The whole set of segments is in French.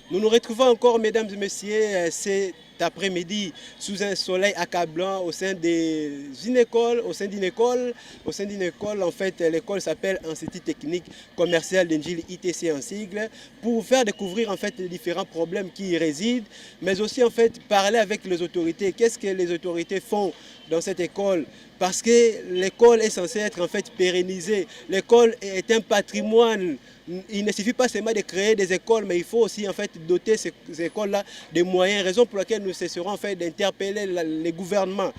Nous nous retrouvons encore, mesdames et messieurs, cet après-midi sous un soleil accablant au sein d'une école. En fait, l'école s'appelle Institut technique commercial d'Indjili ITC en sigle, pour faire découvrir en fait les différents problèmes qui y résident, mais aussi en fait parler avec les autorités. Qu'est-ce que les autorités font dans cette école? Parce que l'école est censée être en fait pérennisée. L'école est un patrimoine. Il ne suffit pas seulement de créer des écoles, mais il faut aussi en fait doter ces écoles-là de moyens. Raison pour laquelle nous cesserons en fait d'interpeller les gouvernements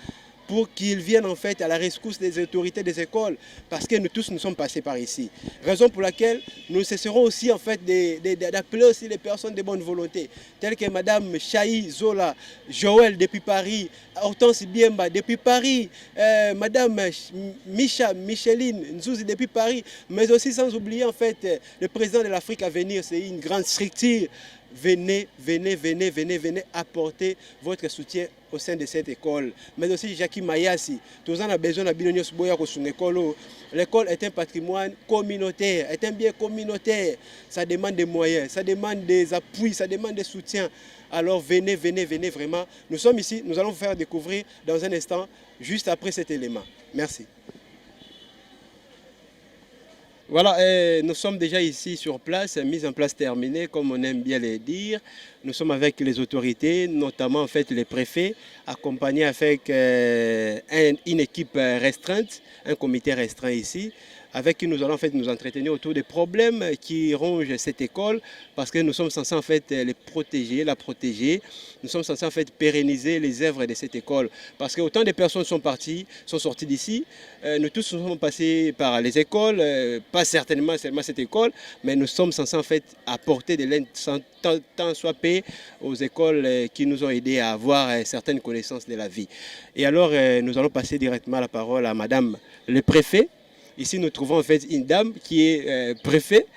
pour qu'ils viennent en fait à la rescousse des autorités des écoles, parce que nous tous nous sommes passés par ici. Raison pour laquelle nous cesserons aussi en fait d'appeler aussi les personnes de bonne volonté, telles que Madame Chahi Zola, Joël depuis Paris, Hortense Biemba depuis Paris, Madame Micheline Nzouzi depuis Paris, mais aussi sans oublier en fait le président de l'Afrique à venir. C'est une grande structure. Venez apporter votre soutien au sein de cette école. Mais aussi Jackie Mayasi, tous en a besoin de l'école. L'école est un patrimoine communautaire, est un bien communautaire. Ça demande des moyens, ça demande des appuis, ça demande des soutiens. Alors venez vraiment. Nous sommes ici, nous allons vous faire découvrir dans un instant, juste après cet élément. Merci. Voilà, nous sommes déjà ici sur place, mise en place terminée, comme on aime bien le dire. Nous sommes avec les autorités, notamment en fait les préfets, accompagnés avec une équipe restreinte, un comité restreint ici, avec qui nous allons en fait nous entretenir autour des problèmes qui rongent cette école, parce que nous sommes censés en fait les protéger, la protéger. Nous sommes censés en fait pérenniser les œuvres de cette école, parce que autant de personnes sont sorties d'ici. Nous tous nous sommes passés par les écoles, pas certainement seulement cette école, mais nous sommes censés en fait apporter de l'aide tant soit paix aux écoles qui nous ont aidés à avoir certaines connaissances de la vie. Et alors nous allons passer directement la parole à Madame le préfet. Ici nous trouvons en fait une dame qui est préfet.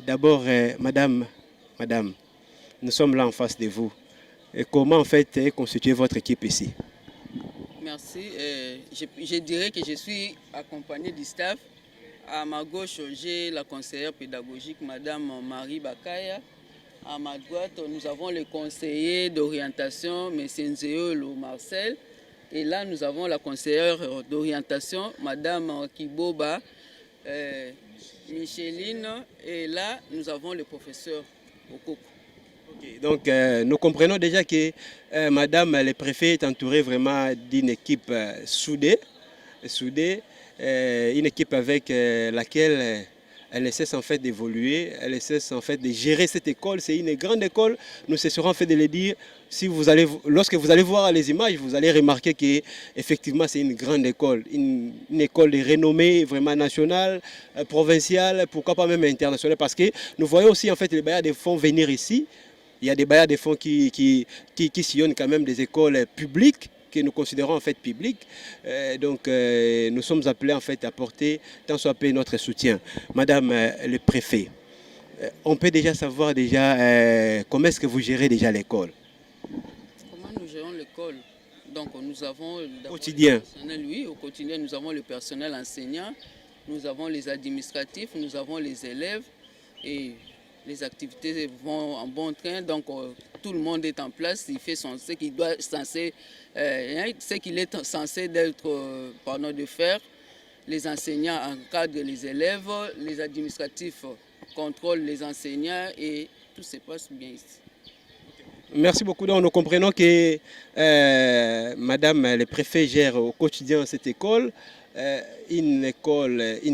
D'abord Madame, nous sommes là en face de vous. Et comment en fait est constituée votre équipe ici? Merci. Je dirais que je suis accompagné du staff. À ma gauche, j'ai la conseillère pédagogique, Madame Marie Bakaya. À ma droite, nous avons le conseiller d'orientation, M. Nzeolo Marcel. Et là, nous avons la conseillère d'orientation, Madame Kiboba Micheline. Et là, nous avons le professeur Okoko. Okay, donc, nous comprenons déjà que Madame le préfet est entourée vraiment d'une équipe soudée, une équipe avec laquelle elle ne cesse en fait d'évoluer, elle ne cesse en fait de gérer cette école. C'est une grande école, nous cesserons en fait de le dire. Si vous allez, lorsque vous allez voir les images, vous allez remarquer qu'effectivement c'est une grande école, une école de renommée vraiment nationale, provinciale, pourquoi pas même internationale, parce que nous voyons aussi en fait les bailleurs de fonds venir ici. Il y a des bailleurs de fonds qui sillonnent quand même des écoles publiques, que nous considérons en fait publiques. Donc nous sommes appelés en fait à apporter tant soit peu notre soutien. Madame le préfet, on peut déjà savoir comment est-ce que vous gérez déjà l'école? Comment nous gérons l'école? Donc nous avons Quotidien. Oui, au quotidien, nous avons le personnel enseignant, nous avons les administratifs, nous avons les élèves et les activités vont en bon train. Donc tout le monde est en place, il fait ce qu'il est censé de faire. Les enseignants encadrent les élèves, les administratifs contrôlent les enseignants et tout se passe bien ici. Merci beaucoup. Donc, nous comprenons que Madame le préfet gère au quotidien cette école, une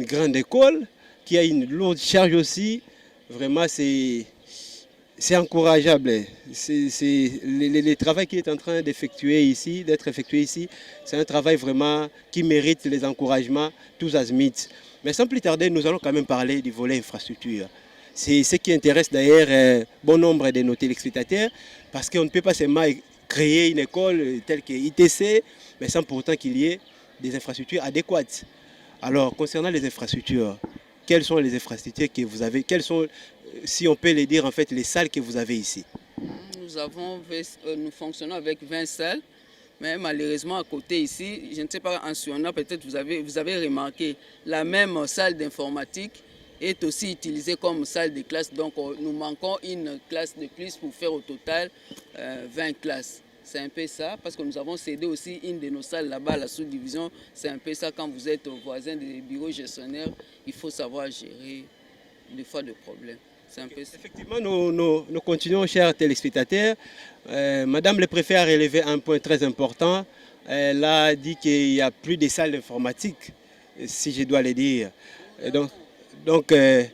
grande école qui a une lourde charge aussi. Vraiment, c'est encourageable. Le travail qui est en train d'être effectué ici, c'est un travail vraiment qui mérite les encouragements tous azimuts. Mais sans plus tarder, nous allons quand même parler du volet infrastructure. C'est ce qui intéresse d'ailleurs bon nombre de nos téléspectateurs, parce qu'on ne peut pas seulement créer une école telle que ITC, mais sans pour autant qu'il y ait des infrastructures adéquates. Alors, concernant les infrastructures, quelles sont les infrastructures que vous avez? Quelles sont, si on peut les dire, en fait, les salles que vous avez ici? Nous fonctionnons avec 20 salles, mais malheureusement à côté ici, je ne sais pas, en Suana, peut-être vous avez remarqué, la même salle d'informatique est aussi utilisée comme salle de classe. Donc nous manquons une classe de plus pour faire au total 20 classes. C'est un peu ça, parce que nous avons cédé aussi une de nos salles là-bas à la sous-division. C'est un peu ça, quand vous êtes voisin des bureaux gestionnaires, il faut savoir gérer des fois de problèmes. Un peu ça. Effectivement, nous continuons, chers téléspectateurs. Madame le préfet a relevé un point très important. Elle a dit qu'il n'y a plus de salles d'informatique, si je dois le dire. Et donc elle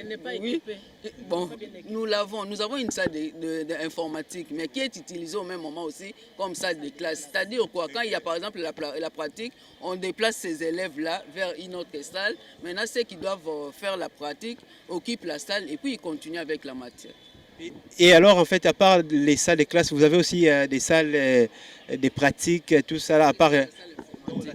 n'est pas équipée. Bon, nous avons une salle d'informatique, mais qui est utilisée au même moment aussi comme salle de classe. C'est-à-dire quoi, quand il y a par exemple la pratique, on déplace ces élèves-là vers une autre salle. Maintenant, ceux qui doivent faire la pratique occupent la salle et puis ils continuent avec la matière. Et alors, en fait, à part les salles de classe, vous avez aussi des salles de pratique, tout ça, là, à part... La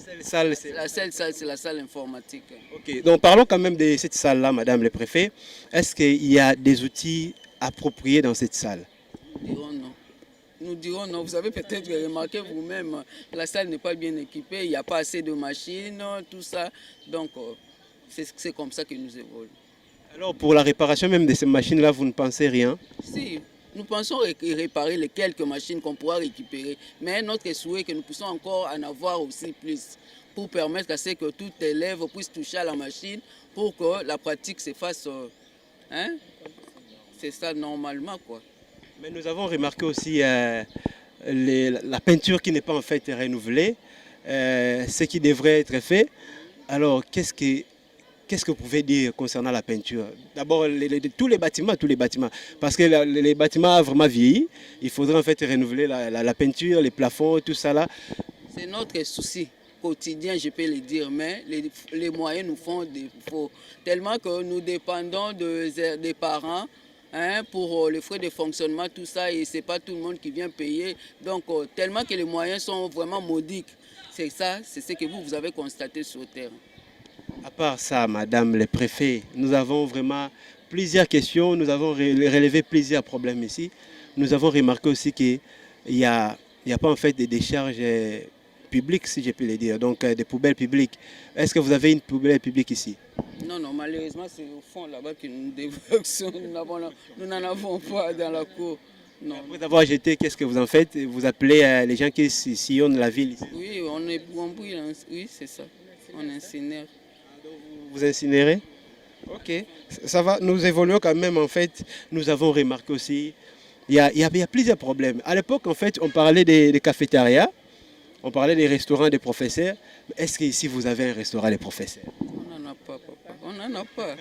seule salle, c'est la salle informatique. Ok, donc parlons quand même de cette salle-là, Madame le préfet. Est-ce qu'il y a des outils appropriés dans cette salle? Nous dirons non. Nous dirons non. Vous avez peut-être remarqué vous-même, la salle n'est pas bien équipée, il n'y a pas assez de machines, tout ça. Donc, c'est comme ça que nous évoluons. Alors, pour la réparation même de ces machines-là, vous ne pensez rien? Si. Nous pensons réparer les quelques machines qu'on pourra récupérer, mais notre souhait est que nous puissions encore en avoir aussi plus pour permettre à ce que tout élève puisse toucher à la machine pour que la pratique se fasse. C'est ça normalement, quoi. Mais nous avons remarqué aussi la peinture qui n'est pas en fait renouvelée, ce qui devrait être fait. Alors, qu'est-ce que vous pouvez dire concernant la peinture? D'abord, tous les bâtiments, parce que les bâtiments ont vraiment vieilli. Il faudrait en fait renouveler la peinture, les plafonds, tout ça là. C'est notre souci quotidien, je peux le dire, mais les moyens nous font défaut. Tellement que nous dépendons des parents pour les frais de fonctionnement, tout ça, et ce n'est pas tout le monde qui vient payer. Donc, tellement que les moyens sont vraiment modiques. C'est ça, c'est ce que vous avez constaté sur le terrain. À part ça, Madame le préfet, nous avons vraiment plusieurs questions, nous avons relevé plusieurs problèmes ici. Nous avons remarqué aussi qu'il n'y a pas en fait de décharges publiques, si je peux le dire, donc des poubelles publiques. Est-ce que vous avez une poubelle publique ici? Non, malheureusement, c'est au fond là-bas que nous déversons. Nous n'en avons pas dans la cour. Non. Après avoir jeté, qu'est-ce que vous en faites? Vous appelez les gens qui sillonnent la ville ici? Oui, oui, c'est ça. On incinère. Vous incinérez? Ok, ça va. Nous évoluons quand même en fait. Nous avons remarqué aussi, il y a plusieurs problèmes. À l'époque, en fait, on parlait des cafétérias, on parlait des restaurants des professeurs. Est-ce qu'ici, vous avez un restaurant des professeurs? On n'en a pas, papa. On n'en a pas.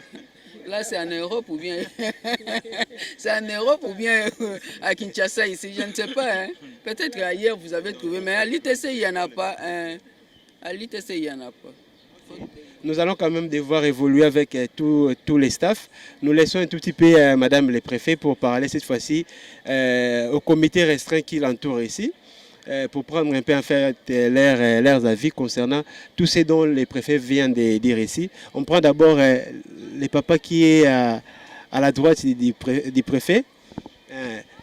Là, c'est en Europe ou bien... c'est en Europe ou bien à Kinshasa ici, je ne sais pas. Peut-être qu'ailleurs, vous avez trouvé, mais à l'ITC, il n'y en a pas. À l'ITC, il n'y en a pas. Nous allons quand même devoir évoluer avec tous les staffs. Nous laissons un tout petit peu Madame le préfet pour parler cette fois-ci au comité restreint qui l'entoure ici. pour prendre un peu en fait leurs avis concernant tout ce dont les préfets viennent de dire ici. On prend d'abord le papa qui est à la droite du préfet.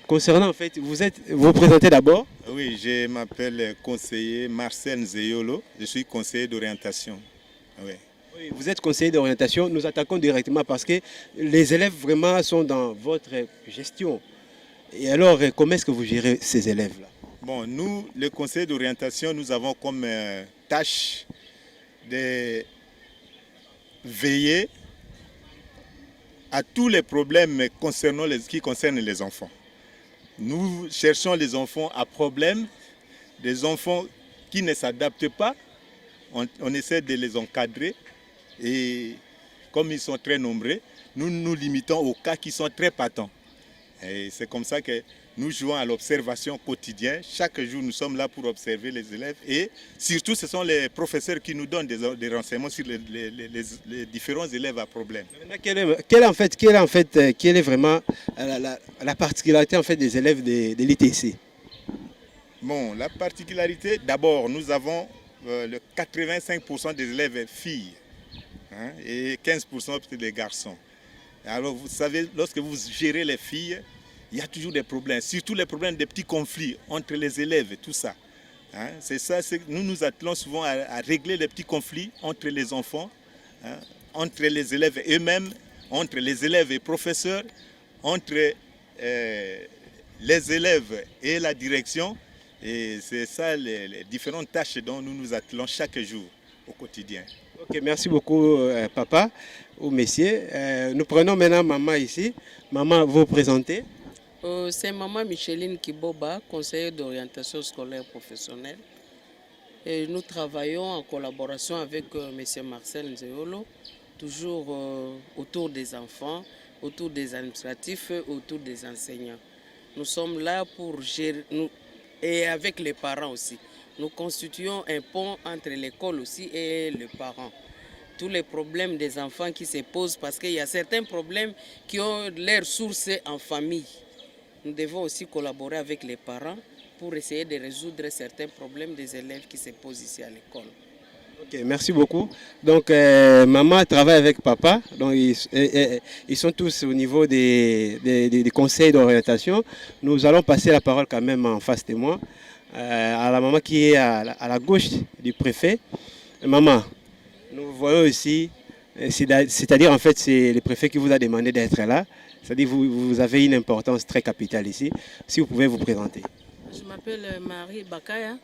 Concernant en fait, vous présentez d'abord. Oui, je m'appelle conseiller Marcel Nzeyolo, je suis conseiller d'orientation. Oui. Oui, vous êtes conseiller d'orientation, nous attaquons directement parce que les élèves vraiment sont dans votre gestion. Et alors, comment est-ce que vous gérez ces élèves-là? Bon, nous, le conseil d'orientation, nous avons comme tâche de veiller à tous les problèmes qui concernent les enfants. Nous cherchons les enfants à problème, des enfants qui ne s'adaptent pas, on essaie de les encadrer et comme ils sont très nombreux, nous nous limitons aux cas qui sont très patents. Et c'est comme ça que nous jouons à l'observation quotidienne. Chaque jour, nous sommes là pour observer les élèves. Et surtout, ce sont les professeurs qui nous donnent des renseignements sur les différents élèves à problème. Quelle est vraiment la particularité en fait, des élèves de l'ITC? Bon, la particularité, d'abord, nous avons le 85% des élèves filles, hein, et 15% des garçons. Alors, vous savez, lorsque vous gérez les filles, il y a toujours des problèmes, surtout les problèmes des petits conflits entre les élèves et tout ça. Hein, c'est ça, nous nous attelons souvent à régler les petits conflits entre les enfants, hein, entre les élèves eux-mêmes, entre les élèves et professeurs, entre les élèves et la direction. Et c'est ça les différentes tâches dont nous nous attelons chaque jour au quotidien. Ok, merci beaucoup papa ou messieurs. Nous prenons maintenant maman ici. Maman, vous présentez? C'est maman Micheline Kiboba, conseillère d'orientation scolaire professionnelle. Et nous travaillons en collaboration avec M. Marcel Nzeyolo, toujours autour des enfants, autour des administratifs, autour des enseignants. Nous sommes là pour gérer, et avec les parents aussi. Nous constituons un pont entre l'école aussi et les parents. Tous les problèmes des enfants qui se posent, parce qu'il y a certains problèmes qui ont leur source en famille. Nous devons aussi collaborer avec les parents pour essayer de résoudre certains problèmes des élèves qui se posent ici à l'école. Ok, merci beaucoup. Donc, maman travaille avec papa. Donc, ils sont tous au niveau des conseils d'orientation. Nous allons passer la parole quand même en face de moi à la maman qui est à la gauche du préfet. Maman, nous voyons ici, c'est-à-dire en fait, c'est le préfet qui vous a demandé d'être là. C'est-à-dire que vous avez une importance très capitale ici. Si vous pouvez vous présenter. Je m'appelle Marie Bakaya,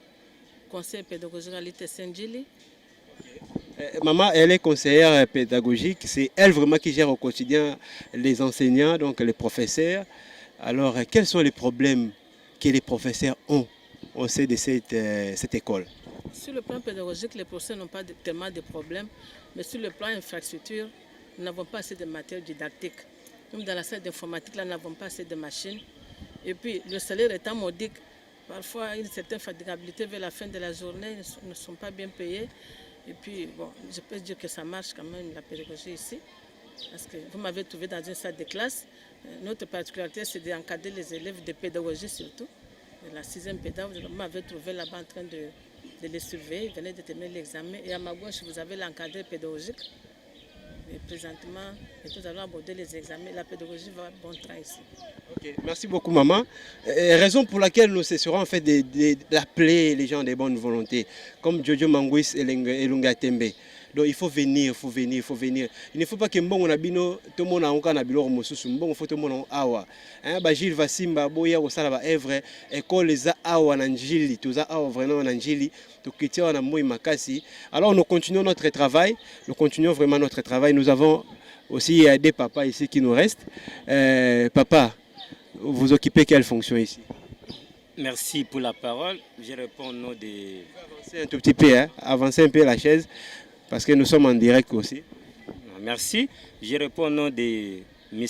conseillère pédagogique à l'ITC Ndjili. Maman, elle est conseillère pédagogique. C'est elle vraiment qui gère au quotidien les enseignants, donc les professeurs. Alors, quels sont les problèmes que les professeurs ont au sein de cette école? Sur le plan pédagogique, les professeurs n'ont pas tellement de problèmes, mais sur le plan infrastructure, nous n'avons pas assez de matériel didactique. Même dans la salle d'informatique, là, nous n'avons pas assez de machines. Et puis, le salaire étant modique, parfois une certaine fatigabilité vers la fin de la journée, ils ne sont pas bien payés. Et puis, bon, je peux dire que ça marche quand même, la pédagogie ici. Parce que vous m'avez trouvé dans une salle de classe. Notre particularité, c'est d'encadrer les élèves de pédagogie surtout. De la 6e pédagogie, vous m'avez trouvé là-bas en train de les surveiller. Ils venaient de terminer l'examen. Et à ma gauche, vous avez l'encadré pédagogique. Et présentement, nous allons aborder les examens. La pédagogie va bon train ici. Okay. Merci beaucoup, maman. Raison pour laquelle nous cesserons en fait d'appeler les gens de bonne volonté, comme Jojo Mangwis et Lunga Tembe. Donc il faut venir, il faut venir, il faut venir. Il ne faut pas que mbongo na bino tout le monde a encore na bilo mosusu mbongo faut tout le monde awa. Hein ba Gilles Vasimba boya ko sala ba œuvre école les awa na njili, tous awa vraiment na njili, to kitia na moi makasi. Alors nous continuons notre travail, nous continuons vraiment notre travail. Nous avons aussi des papas ici qui nous restent. Papa, vous occupez quelle fonction ici? Merci pour la parole. Je réponds au nom de... Avancez un tout petit peu, hein? Avancez un peu la chaise, parce que nous sommes en direct aussi. Merci. Je réponds au nom de M.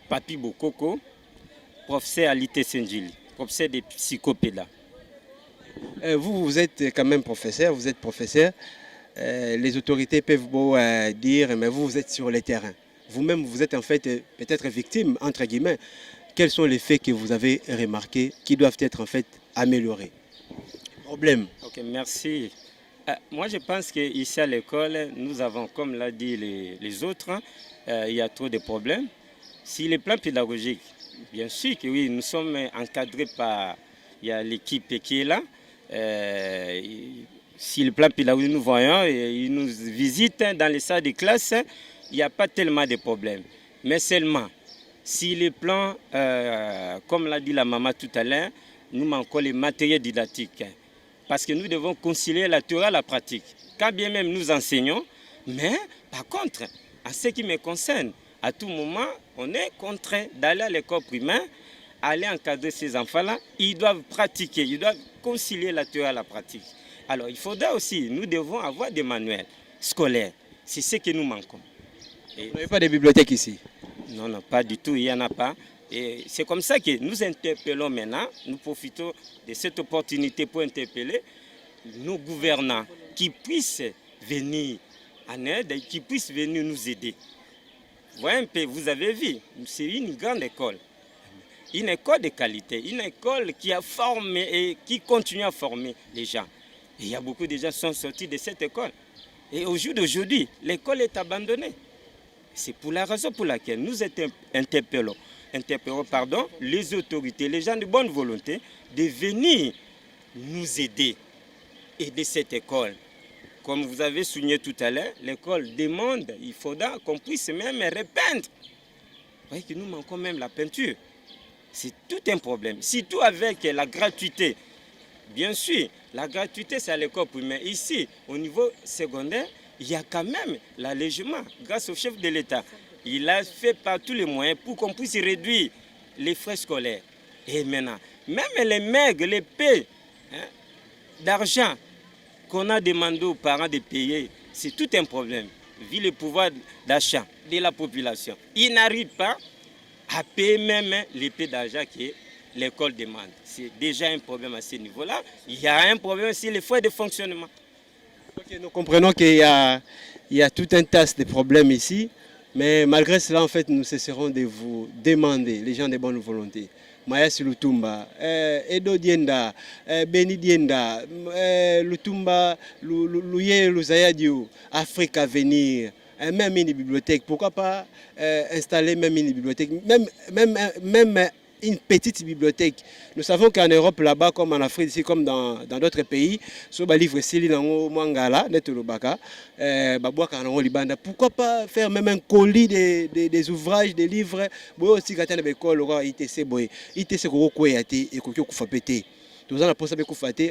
Papi Bokoko, professeur à l'ITC Ndjili, professeur de psychopéda. Vous êtes quand même professeur, vous êtes professeur. Les autorités peuvent beau dire, mais vous êtes sur le terrain. Vous-même, vous êtes en fait peut-être victime, entre guillemets. Quels sont les faits que vous avez remarqués qui doivent être en fait améliorés? problème. Ok, merci. Moi, je pense qu'ici à l'école, nous avons, comme l'a dit les autres, il y a trop de problèmes. Si les plans pédagogiques, bien sûr que oui, nous sommes encadrés par il y a l'équipe qui est là. Si le plan pédagogique nous voyons, ils nous visitent dans les salles de classe, il n'y a pas tellement de problèmes. Mais seulement, si les plans, comme l'a dit la maman tout à l'heure, nous manquons les matériels didactiques. Parce que nous devons concilier la théorie et la pratique. Quand bien même nous enseignons, mais par contre, en ce qui me concerne, à tout moment, on est contraint d'aller à l'école primaire, aller encadrer ces enfants-là. Ils doivent pratiquer, ils doivent concilier la théorie et la pratique. Alors, il faudra aussi, nous devons avoir des manuels scolaires. C'est ce que nous manquons. Vous n'avez pas de bibliothèque ici? Non, non, pas du tout, il n'y en a pas. Et c'est comme ça que nous interpellons maintenant, nous profitons de cette opportunité pour interpeller nos gouvernants qui puissent venir en aide et qui puissent venir nous aider. Voyez un peu, vous avez vu, c'est une grande école. Une école de qualité, une école qui a formé et qui continue à former les gens. Et il y a beaucoup de gens qui sont sortis de cette école. Et au jour d'aujourd'hui, l'école est abandonnée. C'est pour la raison pour laquelle nous interpellons les autorités, les gens de bonne volonté, de venir nous aider cette école. Comme vous avez souligné tout à l'heure, l'école demande, il faudra qu'on puisse même repeindre. Vous voyez que nous manquons même la peinture. C'est tout un problème. Surtout avec la gratuité. Bien sûr, la gratuité c'est à l'école primaire. Ici, au niveau secondaire, il y a quand même l'allègement grâce au chef de l'État. Il a fait par tous les moyens pour qu'on puisse réduire les frais scolaires. Et maintenant, même les maigres, les paix d'argent qu'on a demandé aux parents de payer, c'est tout un problème, vu le pouvoir d'achat de la population. Ils n'arrivent pas à payer même les paix d'argent que l'école demande. C'est déjà un problème à ce niveau-là. Il y a un problème aussi, les frais de fonctionnement. Okay, nous comprenons qu'il y a tout un tas de problèmes ici, mais malgré cela, en fait, nous cesserons de vous demander, les gens de bonne volonté, Maya Lutumba, Edo Dienda, Beni Dienda, Lutumba, Louye Luzayadio, Afrique à venir, même une bibliothèque, pourquoi pas installer même une bibliothèque, même une petite bibliothèque. Nous savons qu'en Europe, là-bas, comme en Afrique, ici, comme dans d'autres pays, sur les livres pourquoi pas faire même un colis des ouvrages, des livres,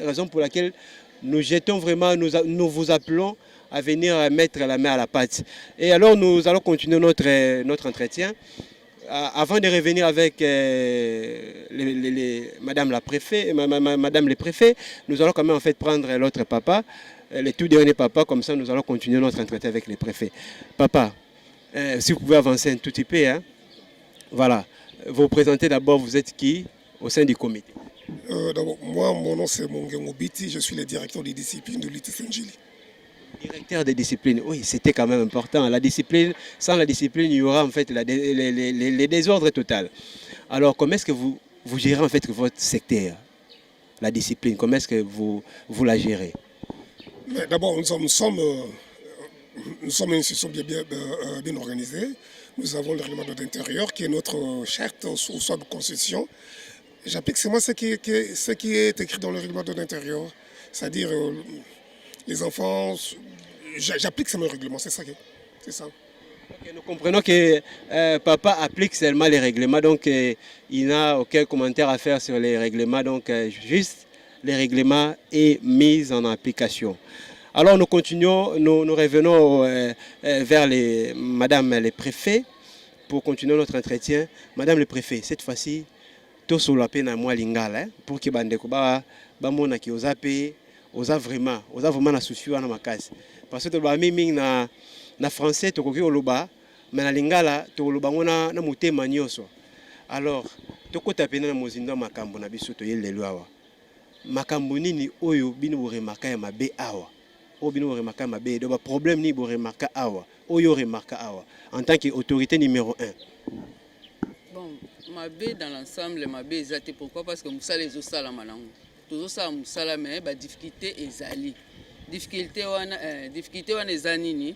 raison pour laquelle nous jetons vraiment, nous vous appelons à venir mettre la main à la pâte. Et alors, nous allons continuer notre entretien. Avant de revenir avec Madame la préfet, Madame le préfet, nous allons quand même en fait prendre l'autre papa, le tout dernier papa, comme ça nous allons continuer notre entretien avec les préfets. Papa, si vous pouvez avancer un tout petit peu, hein. Voilà, vous présentez d'abord, vous êtes qui au sein du comité? D'abord, moi, mon nom c'est Mongengo Biti, je suis le directeur des disciplines de l'IT Saint-Gilles. Directeur des disciplines, oui, c'était quand même important. La discipline, sans la discipline, il y aura en fait les désordres total. Alors, comment est-ce que vous gérez en fait votre secteur, la discipline? Comment est-ce que vous la gérez? D'abord, nous sommes une institution bien organisée. Nous avons le règlement d'intérieur qui est notre charte ou soit de concession. J'applique seulement ce qui est écrit dans le règlement d'intérieur, c'est-à-dire les enfants, j'applique seulement le règlement, c'est ça. Okay, nous comprenons que papa applique seulement les règlements, donc il n'a aucun commentaire à faire sur les règlements, donc juste les règlements et mise en application. Alors nous continuons, nous revenons vers Madame les préfets pour continuer notre entretien. Madame le préfet, cette fois-ci, tout sur la peine à moi lingala, pour que bandeko ba mona ki ozape oza vraiment na souci wana makasi parce que ba mimi na français to koki oloba mais na lingala to oloba ngona na mutema nyoso. Alors to kota pena na mozindo makambo na biso to yelelo awa makambo nini oyo bino bo remarka ya mabe awa o bino bo remarka mabe do ba problème ni bo remarka awa oyo remarka awa en tant qu'autorité numéro 1. Bon, mabe dans l'ensemble mabe ezate pourquoi parce que musala ezosala manango tozosala mosala me badifficulté ezali. Difficulté wana eza nini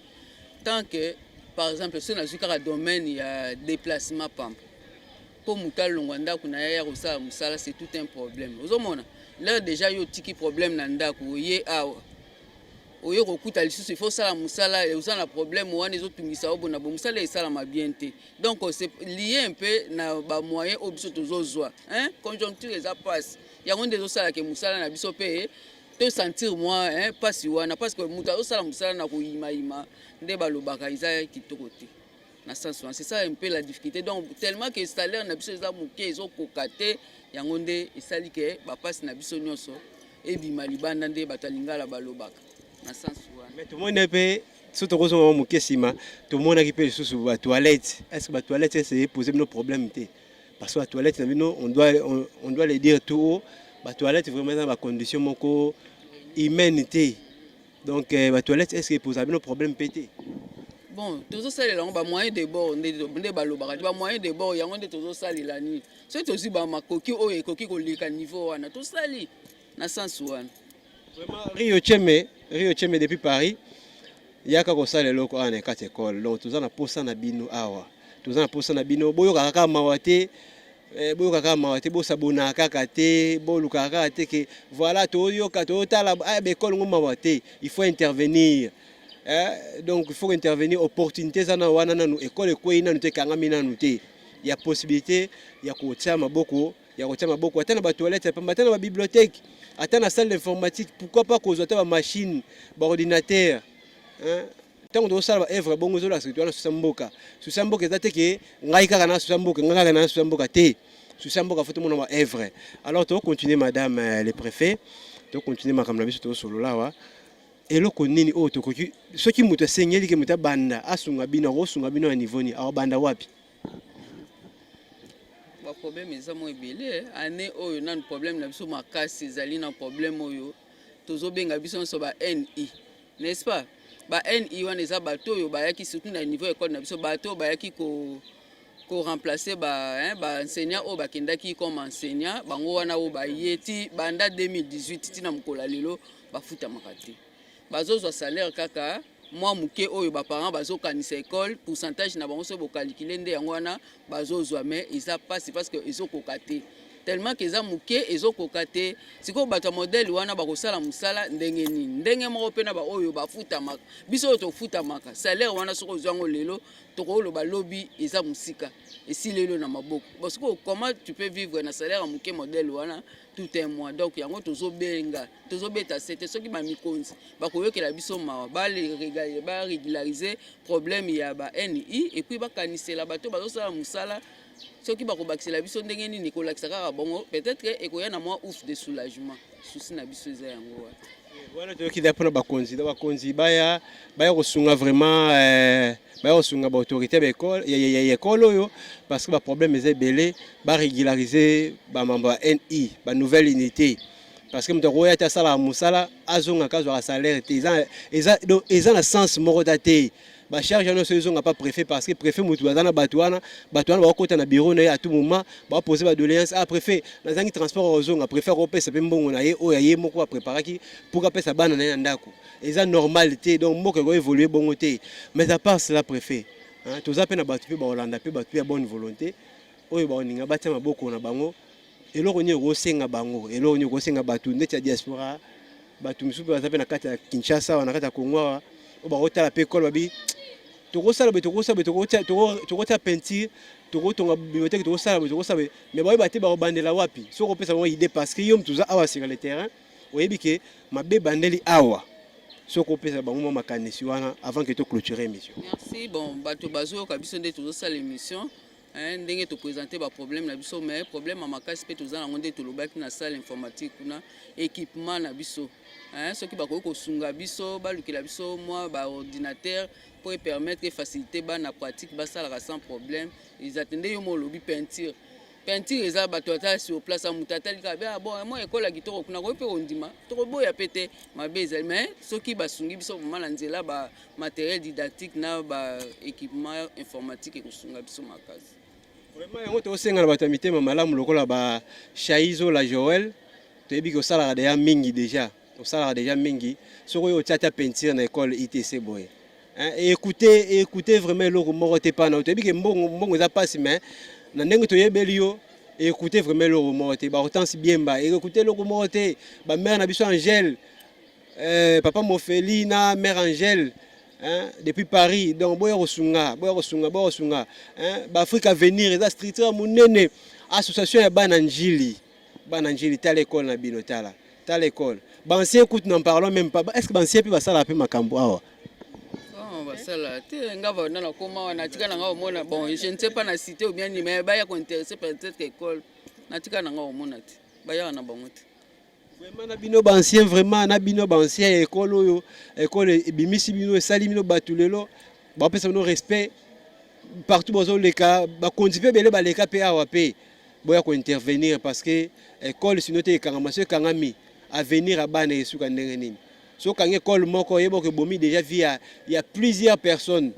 tant que par exemple so nazwi kaka domaine ya déplacement pamba mpo moto alongwa ndako na ye ya kosala mosala c'est tout un problème. Ozomona là déjà yo tiki problème na ndako oye awa oye kokuta lisusu il faut sala mosala oza na problème wana ezotungisa obona bo mosala esalama bien te. Donc c'est lié un peu na bamoyen oyo biso tozozwa conjoncture eza passe yango nde ezosalaka mosala na biso mpe to sentir moi pasi wana parce que moto azosala mosala na koyimayima nde balobaka eza kitoko te na sens wana. C'est ça un peu la difficulté. Donc tellement que salaire na biso eza moke ezokoka te yango nde esali ke bapasi na biso nyonso ebima libanda nde bato alingala balobaka na sens wana. Mais tout le monde peut surtout quand on moke sima tout le monde qui peut sous la toilette. Est-ce que la toilette c'est poser nos problèmes te parce que la toilette on doit les dire tout haut. La toilette vraiment dans la condition moko humanité. Donc la toilette est-ce que pose nos problèmes pété. Bon, toujours ça les ba moyen de bord nde balobaka ba moyen de bord yango nde toujours ça la nuit. C'est aussi ba makoki o ekoki ko lika niveau wana tout ça li na sens wana. Vraiment Rio Cheme depuis Paris yaka ko sala loko ana kati école. Donc tous na posa na bino awa. Tous na posa na bino boyo kaka mawate boyo kaka mawate bo sabona kaka te bo luka kaka te que voilà to yo ka to tala école ngoma mawate il faut intervenir. Donc il faut intervenir opportunité zana wana nanu école ko ina nute kanga mina nute. Il y a possibilité ya ko tia maboko atana ba toilette atana ba bibliothèque atana salle d'informatique pourquoi pas ko zota ba machine ba ordinateur tant que ça va œuvre bongo zola c'est toi susamboka ezate ke ngai kaka na susamboka ngaka na susamboka te susamboka faut tout monde ba œuvre. Alors tu continuer madame le préfet tu continuer makamla biso to solo lawa eloko nini o to koki soki muto sengeli ke muta banda asunga bino a niveau ni a banda wapi ba problème eza mo ebele année oyo na problème na biso makasi ezali na problème oyo tozobenga biso so ba NI n'est-ce pas ba NI wana eza bato oyo bayaki surtout na niveau école na biso bato bayaki ko remplacer ba enseignant oyo bakendaki comme enseignant bango wana oyo bayeti banda 2018 tina mukola lelo bafuta makati bazozwa salaire kaka moi muke oyo ba parents bazokanisa école pourcentage na bango so bokalkile nde yango wana bazozwa mais isa passe parce que ezokoka te tellement que eza muke ezokoka te siko bato modèle wana bakosala musala ndenge nini ndenge moko pena ba oyo bafuta maka biso to futa maka salaire wana soko zwango lelo tokolo ba lobby eza musika esi lelo na maboko parce que comment tu peux vivre na salaire muke modèle wana tout un mois. Donc yango tozobenga tozobeta c'était ceux qui ba mikonzi bakoyokela biso mawa ba régulariser problème ya ba NI et puis ba kanisela bato bazosala musala ceux qui bakobakisela biso ndenge nini kolakisa kaka bongo peut-être que ekoya na moi ouf de soulagement souci na biso eza yango voilà to ki dapona bakonzi baya kosunga vraiment baya kosunga ba autorité ba école ya école oyo parce que ba problème eza belé ba régulariser ba membre NI ba nouvelle unité parce que mto roya ta sala musala azonga kazwa salaire te eza na sens moko daté ba charge no sezonga pas préfet parce que préfet mutu bazana batwana ba kota na bureau na à tout moment ba poser ba doléance préfet na zangi transport ozonga préfet repesa pe mbongo na ye o ya ye moko préparer ki pour ka pesa bana na ndako eza normalité donc moko ko évoluer bongo te mais à part cela préfet toza pe na batu pe ba Hollanda pe batu ya bonne volonté oyo ba oninga batia maboko na bango eloko nyi ko senga bango eloko nyi ko senga batu ndeti ya diaspora batu misusu baza pe na kati ya Kinshasa wana kati ya Congo o ba otala pe école babi tokosala peinture tokotonga bibliothèque tokosala mais ba bate ba bandela wapi soko pesa mo idée parce que yom tuza awa sur le terrain oyebi ke mabe bandeli awa soko pesa bango makanisi wana avant que to clôturer émission. Merci. Bon bato bazo ka biso nde tozosala émission ndenge to présenter ba problème na biso mais problème makasi pe tozana ngonde to lobaki na salle informatique kuna équipement na biso ceux qui bakoki kosunga biso balukela biso moi ba ordinateur pour permettre et faciliter ba na pratique ba sala sans problème ils attendaient yo mo lobby peinture eza bato ata sur place a mutatali ka bien bon moi école la kitoko kuna ko pe ondima to boya pété mabeza mais ceux qui basungi biso vraiment na nzela ba matériel didactique na ba équipement informatique et kosunga biso makasi vraiment yango to senga na bato mitema malamu lokola ba Shaizo la Joël toyebi ke osalaka deja mingi déjà osalaka déjà mingi soki oyo otiata peinture na école ITC boye et écoutez vraiment eloko moko te pana toyebi ke mbongo eza pasi mais na ndenge toyebeli yo écoutez vraiment eloko moko te Hortense Biemba écoutez eloko moko te bamare na biso Angèle papa Mofeli na mère Angèle depuis Paris donc boya kosunga Afrique Avenir eza structure monene association ya bana njili tala école na bino tala l'école bancien écoute n'en parlons même pas est-ce que bancien peut basala pe makambo awa basala te nga va na koma wana tika na nga omona bon je ne sais pas na cité ou bien ni mais baya ko intéresser peut-être école na tika na nga omona te baya na bango te vraiment na bino bancien vraiment na bino bancien école oyo école bimisi bino esali bino batulelo ba pesa no respect partout bozo leka ba kondipe bele ba leka pe awa pe boya ko intervenir parce que école sinote ekanga monsieur kangami avenir abana esuka ndenge nini so quand école moko yebo ke bomi déjà via il y a plusieurs personnes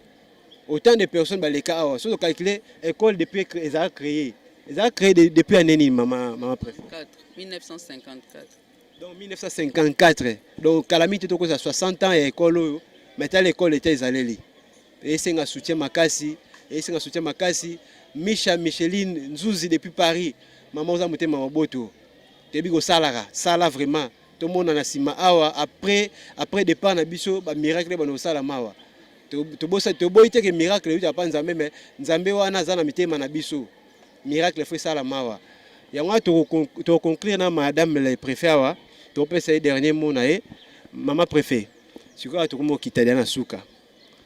autant de personnes ba leka awa so calculer école depuis créé depuis année ni maman préfet 1954 donc 1954 donc calamité to ko 60 ans école mais l'école était ezaleli et c'est un soutien makasi Micheline Nzuzi depuis Paris maman oza motema maboto tebi ko sala vraiment tout le monde na sima awa après départ na biso ba miracle ba no sala mawa to boite ke miracle yu pa nzambe mais nzambe wana za na mitema na biso miracle fait sala mawa yango to conclure na madame le préfet awa to pesa dernier mot na maman préfet sikoyo to komo kitali na suka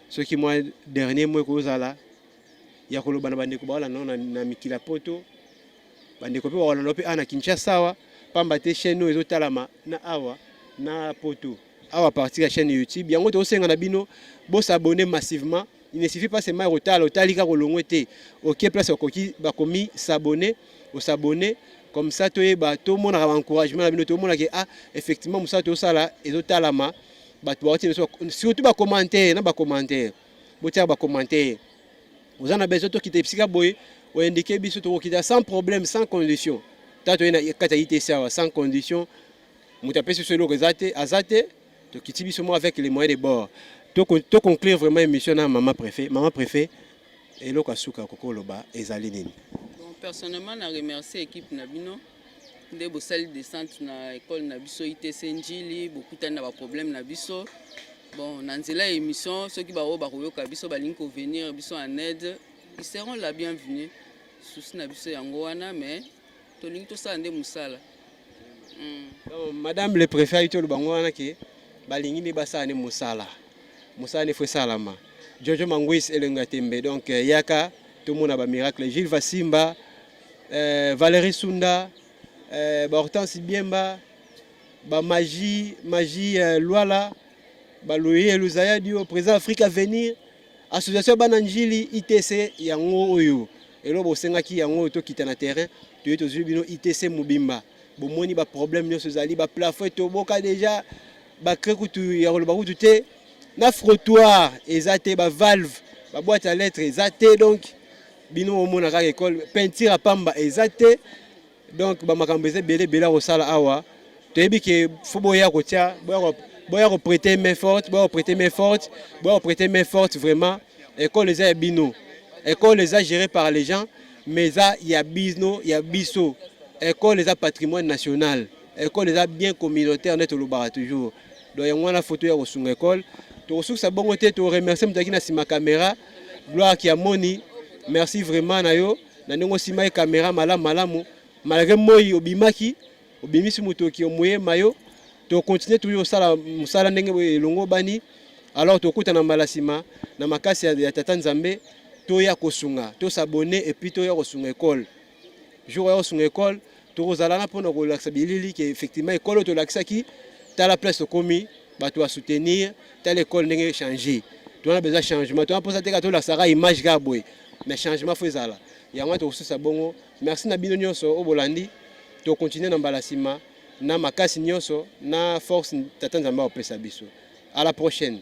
soki moi dernier mot ko zala ya koloba na bandeko bawala na mikila poto bandeko pe wala lope ana Kinshasa wa pamba te chaîne no ezotalama na awa na poto awa partir la chaîne YouTube yango to senga na bino bo s'abonner massivement il ne suffit pas seulement otali ka kolongwe te OK place okoki bakomi s'abonner comme ça toyeba to mona ba encouragement na bino to mona ke effectivement musa to sala ezotalama bato ba surtout ba commentaire botia ba commentaire vous en avez besoin de quitter psycha boy ou indiquer biso to quitter sans problème sans condition tato ina kata ITC sans condition mutapesi sur le rezate azate to quitter biso moi avec les moyens de bord to conclure vraiment émission na maman préfet et lo kasuka kokoloba ezali nini. Bon personnellement na remercier équipe na bino de bo salle descente na école na biso ITC Njili beaucoup tana ba problème na biso. Bon, dans la émission, ceux qui vont venir en aide, ils seront la bienvenue. Mais tout ça Madame le préfet, il Jojo Manguis Elengatembe, donc Yaka, tout le monde a un miracle. Gilles Vassimba, Valérie Sunda, Hortense Biemba, Magie Luala. Baloye Luzaya dio président Afrique Avenir association bananjili ITC yango oyo elo bosengaki yango to kita na terrain to zubino ITC Mubimba bomoni ba problème nyo sozali ba plafond to boka déjà ba krekutu ya lo ba kutu na frottoir ezate ba valve ba boîte à lettres ezate donc bino omona ka école peinture à pamba ezate donc ba makambo ezebele bela osala awa to yebi ke foboya ko tia boya prêter main forte, vraiment. École les a bino. École les a gérée par les gens, mais ça il y a bisno, il y a biso. École les a patrimoine national. École les a bien communautaire net au bar toujours. Donc il y a une photo ya sur école. To sous sa bonne tête, to remercier mutaki na sima caméra. Gloire qui a moni. Merci vraiment na yo. Na ndongo sima caméra malamu. Malgré moi obimaki, obimisi mutoki omoye mayo. To continuer toujours musala ndenge longo bani alors to kuta na malasima na makasi ya tata Nzambe to ya kosunga to s'abonner et puis to ya kosunga école jour ya kosunga école to kozala na pona ko laksa bilili que effectivement école to laksa ki ta la place komi ba to soutenir telle école ndenge changer to na besoin changement to na posa te ka to laksa image ga boy mais changement faut ezala yango to susa bongo merci na bino nyonso obolandi to continuer na malasima na makasi nyonso na force tata Nzambe opesa biso. À la prochaine.